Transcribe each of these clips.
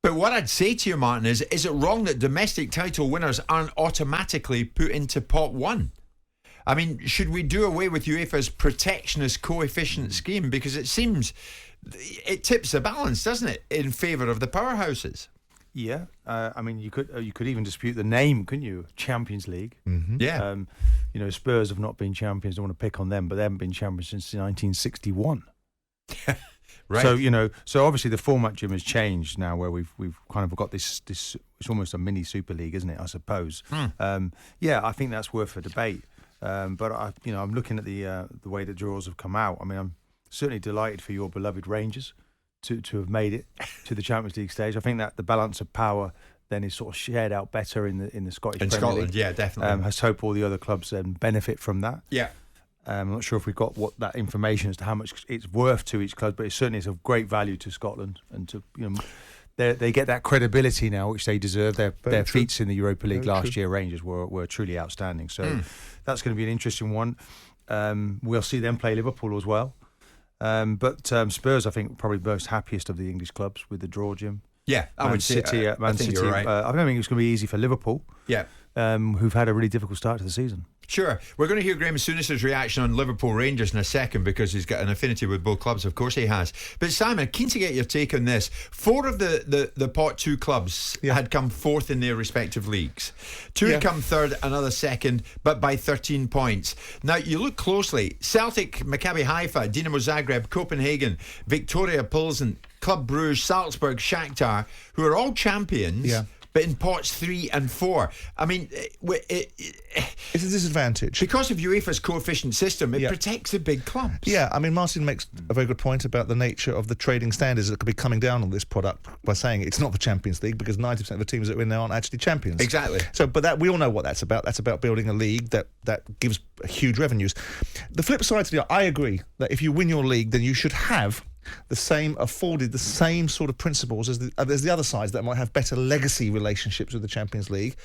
But what I'd say to you, Martin, is it wrong that domestic title winners aren't automatically put into pot one? I mean, should we do away with UEFA's protectionist coefficient scheme? Because it seems it tips the balance, doesn't it, in favour of the powerhouses? Yeah, I mean, you could even dispute the name, couldn't you? Champions League. Mm-hmm. Yeah. Spurs have not been champions. I don't want to pick on them, but they haven't been champions since 1961. Right. So obviously the format, Jim, has changed now, where we've kind of got this. It's almost a mini Super League, isn't it? I suppose. Yeah, I think that's worth a debate. But I'm looking at the way the draws have come out. I mean, I'm certainly delighted for your beloved Rangers to have made it to the Champions League stage. I think that the balance of power then is sort of shared out better in the Scottish Premier Scotland, League. yeah, definitely. Let's hope all the other clubs benefit from that. Yeah. I'm not sure if we've got what that information as to how much it's worth to each club, but it certainly is of great value to Scotland, and to they get that credibility now which they deserve. Their feats in the Europa League last year, Rangers were truly outstanding. So that's going to be an interesting one. We'll see them play Liverpool as well. But Spurs, I think, probably most happiest of the English clubs with the draw, Jim. Yeah, I would say. Man City. You're right. I don't think it's going to be easy for Liverpool. Yeah. Who've had a really difficult start to the season. Sure. We're going to hear Graham Souness's reaction on Liverpool Rangers in a second, because he's got an affinity with both clubs. Of course he has. But Simon, keen to get your take on this. 4 of the pot 2 clubs had come fourth in their respective leagues. 2 had come third, another second, but by 13 points. Now, you look closely. Celtic, Maccabi Haifa, Dinamo Zagreb, Copenhagen, Victoria Pilsen, Club Brugge, Salzburg, Shakhtar, who are all champions. Yeah. But in pots 3 and 4, I mean, it's a disadvantage because of UEFA's coefficient system. It protects the big clubs. Yeah, I mean, Martin makes a very good point about the nature of the trading standards that could be coming down on this product by saying it's not the Champions League, because 90% of the teams that are in there aren't actually champions. Exactly. So, but that we all know what that's about. That's about building a league that gives huge revenues. The flip side to I agree that if you win your league, then you should have the same sort of principles as the other sides that might have better legacy relationships with the Champions League.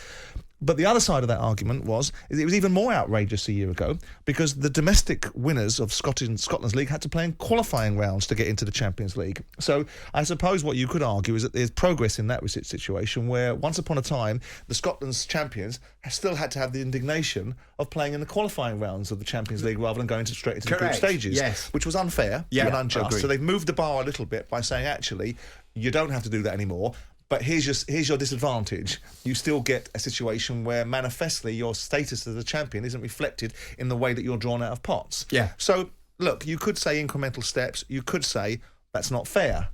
But the other side of that argument was it was even more outrageous a year ago, because the domestic winners of Scotland's League had to play in qualifying rounds to get into the Champions League. So I suppose what you could argue is that there's progress in that situation, where once upon a time the Scotland's champions still had to have the indignation of playing in the qualifying rounds of the Champions League rather than going straight into the group stages, which was unfair and unjust. So they've moved the bar a little bit by saying, actually, you don't have to do that anymore. But here's your disadvantage. You still get a situation where manifestly your status as a champion isn't reflected in the way that you're drawn out of pots. Yeah. So, look, you could say incremental steps. You could say that's not fair.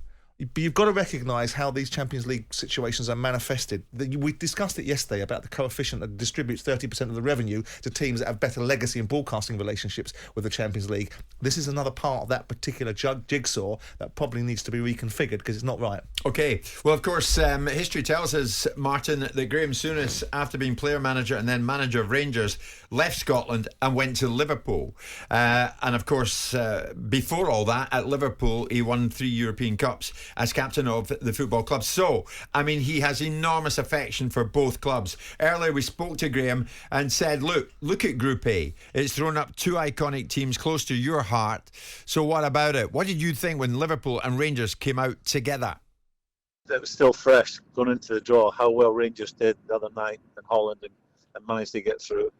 But you've got to recognise how these Champions League situations are manifested. We discussed it yesterday about the coefficient that distributes 30% of the revenue to teams that have better legacy and broadcasting relationships with the Champions League. This is another part of that particular jigsaw that probably needs to be reconfigured, because it's not right. Okay. Well, of course, history tells us, Martin, that Graham Souness, after being player manager and then manager of Rangers, left Scotland and went to Liverpool. And of course, before all that, at Liverpool, he won 3 European Cups as captain of the football club. So, I mean, he has enormous affection for both clubs. Earlier we spoke to Graham and said, look at Group A. It's thrown up 2 iconic teams close to your heart. So what about it? What did you think when Liverpool and Rangers came out together? It was still fresh going into the draw, how well Rangers did the other night in Holland and managed to get through.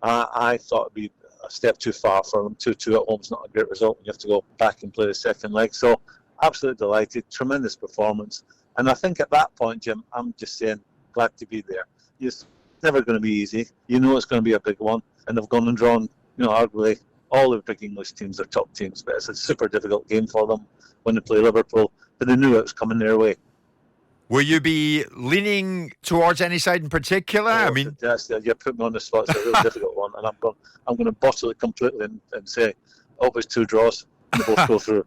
I thought it'd be a step too far for them. 2-2 at home is not a great result when you have to go back and play the second leg. So absolutely delighted, tremendous performance. And I think at that point, Jim, I'm just saying, glad to be there. It's never going to be easy. You know it's going to be a big one. And they've gone and drawn, arguably all the big English teams are top teams. But it's a super difficult game for them when they play Liverpool. But they knew it was coming their way. Will you be leaning towards any side in particular? I mean, you put me on the spot. It's a real difficult one. And I'm going to bottle it completely and say, always 2 draws. And they both go through.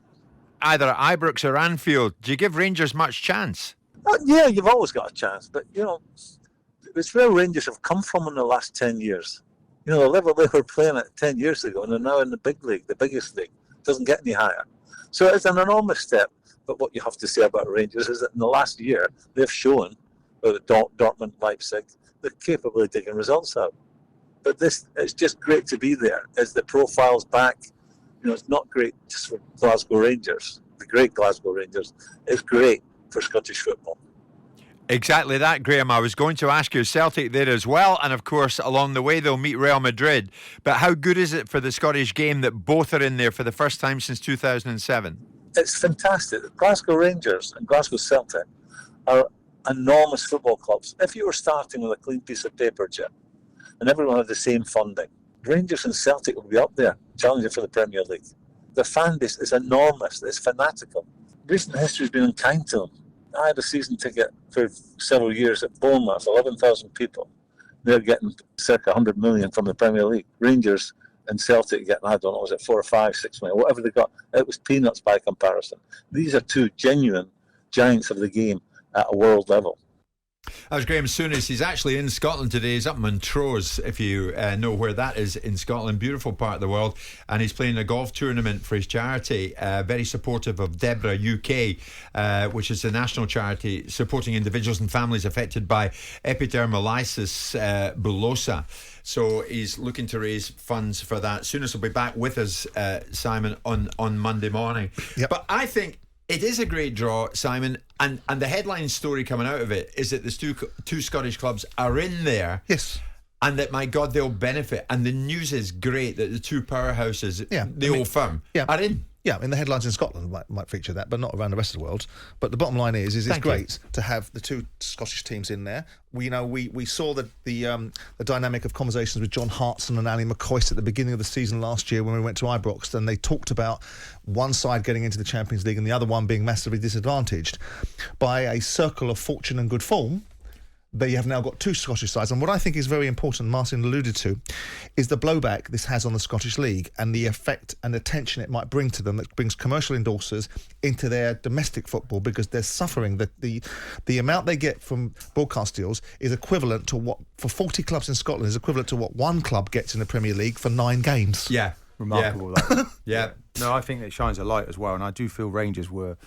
Either at Ibrox or Anfield, do you give Rangers much chance? Yeah, you've always got a chance, but it's where Rangers have come from in the last 10 years. The level they were playing at 10 years ago, and they're now in the big league, the biggest league. It doesn't get any higher. So it's an enormous step. But what you have to say about Rangers is that in the last year, they've shown, with Dortmund, Leipzig, they're capable of taking results out. But it's just great to be there as the profile's back. It's not great just for Glasgow Rangers, the great Glasgow Rangers. It's great for Scottish football. Exactly that, Graham. I was going to ask you, Celtic there as well, and of course along the way they'll meet Real Madrid. But how good is it for the Scottish game that both are in there for the first time since 2007? It's fantastic. Glasgow Rangers and Glasgow Celtic are enormous football clubs. If you were starting with a clean piece of paper, Jim, and everyone had the same funding, Rangers and Celtic would be up there challenging for the Premier League. The fan base is enormous. It's fanatical. Recent history has been unkind to them. I had a season ticket for several years at Bournemouth, 11,000 people. They're getting circa 100 million from the Premier League. Rangers and Celtic getting, I don't know, was it 4 or 5, 6 million, whatever they got. It was peanuts by comparison. These are two genuine giants of the game at a world level. That was Graham Souness. He's actually in Scotland today. He's up Montrose, if you know where that is in Scotland. Beautiful part of the world. And he's playing a golf tournament for his charity. Very supportive of Deborah UK, which is a national charity supporting individuals and families affected by epidermolysis bullosa. So he's looking to raise funds for that. Souness will be back with us, Simon, on Monday morning. Yep. But I think it is a great draw, Simon, and the headline story coming out of it is that there's two Scottish clubs are in there. Yes. And that, my God, they'll benefit. And the news is great that the two powerhouses, Old Firm, are in. Yeah, I mean, the headlines in Scotland might feature that, but not around the rest of the world. But the bottom line is it's great to have the two Scottish teams in there. We saw the dynamic of conversations with John Hartson and Ali McCoist at the beginning of the season last year when we went to Ibrox, and they talked about one side getting into the Champions League and the other one being massively disadvantaged. By a circle of fortune and good form, they have now got two Scottish sides. And what I think is very important, Martin alluded to, is the blowback this has on the Scottish League and the effect and attention it might bring to them, that brings commercial endorsers into their domestic football, because they're suffering. The amount they get from broadcast deals is equivalent to what, for 40 clubs in Scotland, is equivalent to what one club gets in the Premier League for 9 games. Yeah. Remarkable. That. Yeah. No, I think it shines a light as well, and I do feel Rangers were,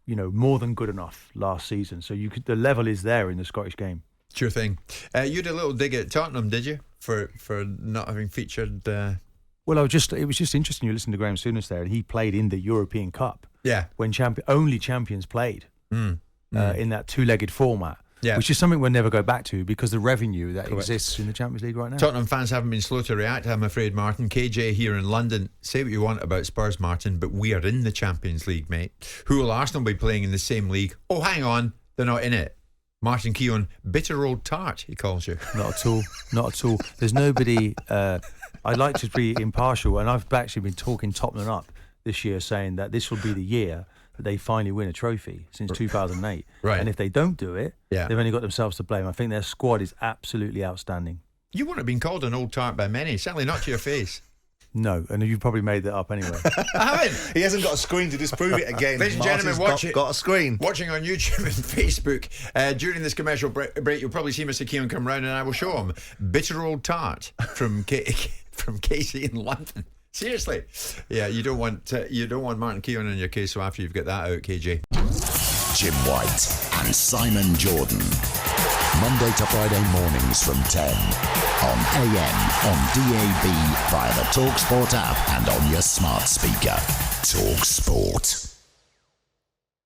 more than good enough last season. So the level is there in the Scottish game. Sure thing. You had a little dig at Tottenham, did you, for not having featured? Well, it was just interesting. You listened to Graham Souness there, and he played in the European Cup. Yeah. When only champions played in that two-legged format. Yeah. Which is something we'll never go back to because the revenue that exists in the Champions League right now. Tottenham fans haven't been slow to react, I'm afraid, Martin. KJ here in London, say what you want about Spurs, Martin, but we are in the Champions League, mate. Who will Arsenal be playing in the same league? Oh, hang on, they're not in it. Martin Keown, bitter old tart, he calls you. Not at all. Not at all. There's nobody... I'd like to be impartial, and I've actually been talking Tottenham up this year, saying that this will be the year that they finally win a trophy since 2008. Right. And if they don't do it, they've only got themselves to blame. I think their squad is absolutely outstanding. You wouldn't have been called an old tart by many, certainly not to your face. No, and you've probably made that up anyway. I haven't. He hasn't got a screen to disprove it again. Ladies and gentlemen, got a screen. Watching on YouTube and Facebook, during this commercial break, you'll probably see Mr. Keown come round and I will show him bitter old tart from Casey in London. Seriously, yeah, you don't want Martin Keown in your case. So after you've got that out, KJ. Jim White and Simon Jordan, Monday to Friday mornings from 10 on AM, on DAB, via the talkSPORT app, and on your smart speaker. talkSPORT.